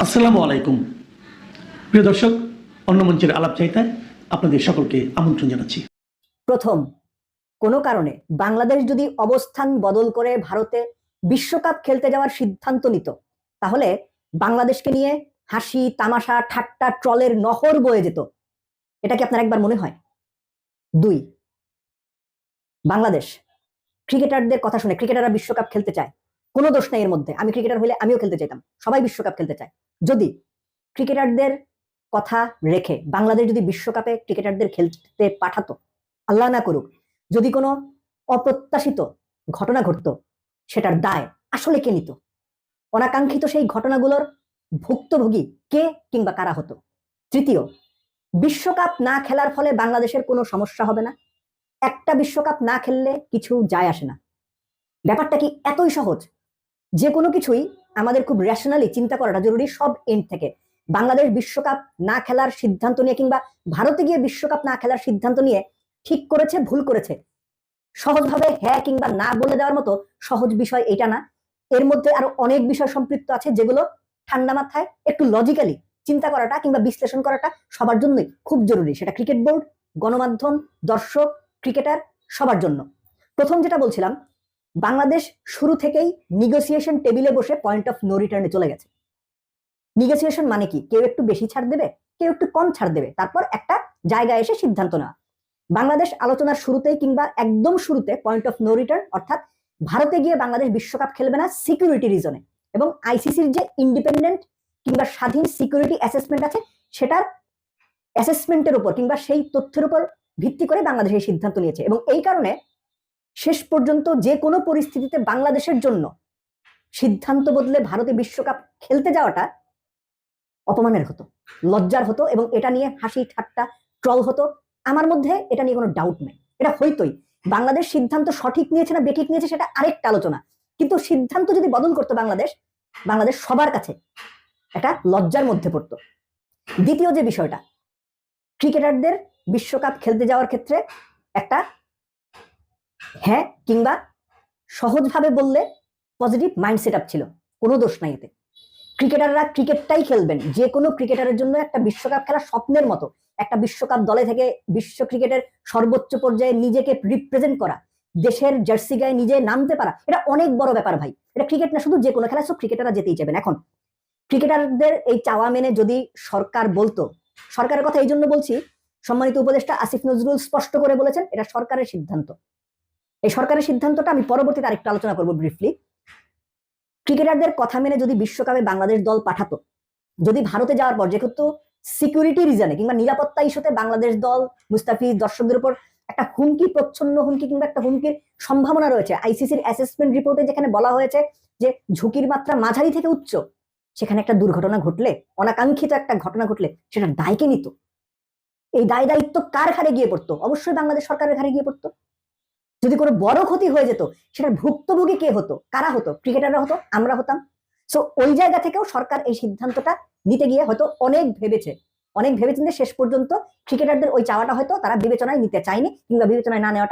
আসসালামু আলাইকুম প্রিয় দর্শক, অন্য মঞ্চের আলাপ চাইতায় আপনাদের সকলকে আমন্ত্রণ জানাচ্ছি। প্রথম, কোনো কারণে বাংলাদেশ যদি অবস্থান বদল করে ভারতে বিশ্বকাপ খেলতে যাওয়ার সিদ্ধান্ত নিত, তাহলে বাংলাদেশকে নিয়ে হাসি তামাশা ঠাট্টা ট্রলের নহর বয়ে যেত। এটা কি আপনার একবার মনে হয়? দুই, বাংলাদেশ ক্রিকেটারদের কথা শুনে, ক্রিকেটাররা বিশ্বকাপ খেলতে চায়, কোনো দোষ নেই এর মধ্যে। আমি ক্রিকেটার হলে আমিও খেলতে চাইতাম, সবাই বিশ্বকাপ খেলতে চায়। যদি ক্রিকেটারদের কথা রেখে বাংলাদেশ যদি বিশ্বকাপে ক্রিকেটারদের খেলতে পাঠাতো, আল্লাহ না করুক যদি কোনো অপ্রত্যাশিত ঘটনা ঘটতো, সেটার দায় আসলে কে নিত? অনাকাঙ্ক্ষিত সেই ঘটনাগুলোর ভুক্তভোগী কে কিংবা কারা হতো? তৃতীয়, বিশ্বকাপ না খেলার ফলে বাংলাদেশের কোনো সমস্যা হবে না। একটা বিশ্বকাপ না খেললে কিছু যায় আসে না। ব্যাপারটা কি এতই সহজ? যে কোনো কিছুই আমাদের খুব রেশনালি চিন্তা করাটা জরুরি সব এন্ড থেকে। বাংলাদেশ বিশ্বকাপ না খেলার সিদ্ধান্ত নিয়ে কিংবা ভারতে গিয়ে বিশ্বকাপ না খেলার সিদ্ধান্ত নিয়ে ঠিক করেছে ভুল করেছে, সহজভাবে হ্যাঁ কিংবা না বলে দেওয়ার মতো সহজ বিষয় এটা না। এর মধ্যে আরো অনেক বিষয় সম্পৃক্ত আছে, যেগুলো ঠান্ডা মাথায় একটু লজিক্যালি চিন্তা করাটা কিংবা বিশ্লেষণ করাটা সবার জন্যই খুব জরুরি। সেটা ক্রিকেট বোর্ড, গণমাধ্যম, দর্শক, ক্রিকেটার, সবার জন্য। প্রথম যেটা বলছিলাম, বাংলাদেশ শুরু থেকেই নিগোসিয়েশন টেবিলে বসে পয়েন্ট অফ নো রিটার্নে চলে গেছে। নিগোসিয়েশন মানে কি? কেউ একটু বেশি ছাড় দেবে, কেউ একটু কম ছাড় দেবে, তারপর একটা জায়গায় এসে সিদ্ধান্ত নেওয়া। বাংলাদেশ আলোচনার শুরুতেই কিংবা একদম শুরুতে পয়েন্ট অফ নো রিটার্ন, অর্থাৎ ভারতে গিয়ে বাংলাদেশ বিশ্বকাপ খেলবে না সিকিউরিটি রিজনে, এবং আইসিসির যে ইন্ডিপেন্ডেন্ট কিংবা স্বাধীন সিকিউরিটি অ্যাসেসমেন্ট আছে, সেটার অ্যাসেসমেন্টের উপর কিংবা সেই তথ্যের উপর ভিত্তি করে বাংলাদেশ এই সিদ্ধান্ত নিয়েছে। এবং এই কারণে শেষ পর্যন্ত যে কোনো পরিস্থিতিতে বাংলাদেশের জন্য সিদ্ধান্ত বদলে ভারতে বিশ্বকাপ খেলতে যাওয়াটা অপমানের হতো, লজ্জার হতো, এবং এটা নিয়ে হাসি ঠাট্টা ট্রল হতো। আমার মধ্যে এটা নিয়ে কোনো ডাউট নেই, এটা হইতোই। বাংলাদেশ সিদ্ধান্ত সঠিক নিয়েছে না বেঠিক নিয়েছে সেটা আরেকটা আলোচনা, কিন্তু সিদ্ধান্ত যদি বদল করতো বাংলাদেশ, বাংলাদেশ সবার কাছে একটা লজ্জার মধ্যে পড়তো। দ্বিতীয় যে বিষয়টা, ক্রিকেটারদের বিশ্বকাপ খেলতে যাওয়ার ক্ষেত্রে একটা হ্যাঁ কিংবা সহজভাবে বললে পজিটিভ মাইন্ডসেট আপ ছিল, কোনো দোষ নাই এতে। ক্রিকেটাররা ক্রিকেটটাই খেলবেন, যে কোনো ক্রিকেটারের জন্য একটা বিশ্বকাপ খেলা স্বপ্নের মতো। একটা বিশ্বকাপ দলে থেকে বিশ্ব ক্রিকেটের সর্বোচ্চ পর্যায়ে নিজেকে রিপ্রেজেন্ট করা, দেশের জার্সি গায়ে নিজে নামতে পারা, এটা অনেক বড় ব্যাপার ভাই। এটা ক্রিকেট না, শুধু যে কোনো খেলায় সব ক্রিকেটাররা যেতেই চাইবেন। এখন ক্রিকেটারদের এই চাওয়া মেনে যদি সরকার বলতো, সরকারের কথা এই জন্য বলছি, সম্মানিত উপদেষ্টা আসিফ নজরুল স্পষ্ট করে বলেছেন এটা সরকারের সিদ্ধান্ত। এই সরকারের সিদ্ধান্তটা আমি পরবর্তীতে আরেকটু আলোচনা করবো ব্রিফলি। ক্রিকেটারদের কথা মেনে যদি বিশ্বকাপে বাংলাদেশ দল পাঠাতো, যদি ভারতে যাওয়ার পর যেহেতু সিকিউরিটি রিজনে কিংবা নিরাপত্তা ইস্যুতে বাংলাদেশ দল, মুস্তাফিজ, দর্শকদের উপর একটা হুমকি, প্রচ্ছন্ন হুমকি কিংবা একটা হুমকির সম্ভাবনা রয়েছে। আইসিসির অ্যাসেসমেন্ট রিপোর্টে যেখানে বলা হয়েছে যে ঝুঁকির মাত্রা মাঝারি থেকে উচ্চ, সেখানে একটা দুর্ঘটনা ঘটলে, অনাকাঙ্ক্ষিত একটা ঘটনা ঘটলে, সেটার দায় কে নিত? এই দায় দায়িত্ব কার ঘাড়ে গিয়ে পড়তো? অবশ্যই বাংলাদেশ সরকারের ঘাড়ে গিয়ে পড়তো। যদি কোনো বড় ক্ষতি হয়ে যেত, সেটার ভুক্তভোগী কে হতো? কারা হতো? ক্রিকেটাররা হতো, আমরা হতাম। সো ওই জায়গা থেকেও সরকার এই সিদ্ধান্তটা নিতে গিয়ে হয়তো অনেক ভেবেচিন্তে শেষ পর্যন্ত ক্রিকেটারদের ওই চাওয়াটা হয়তো তারা বিবেচনায় নিতে চায়নি, কিংবা বিবেচনায় না নেওয়াটা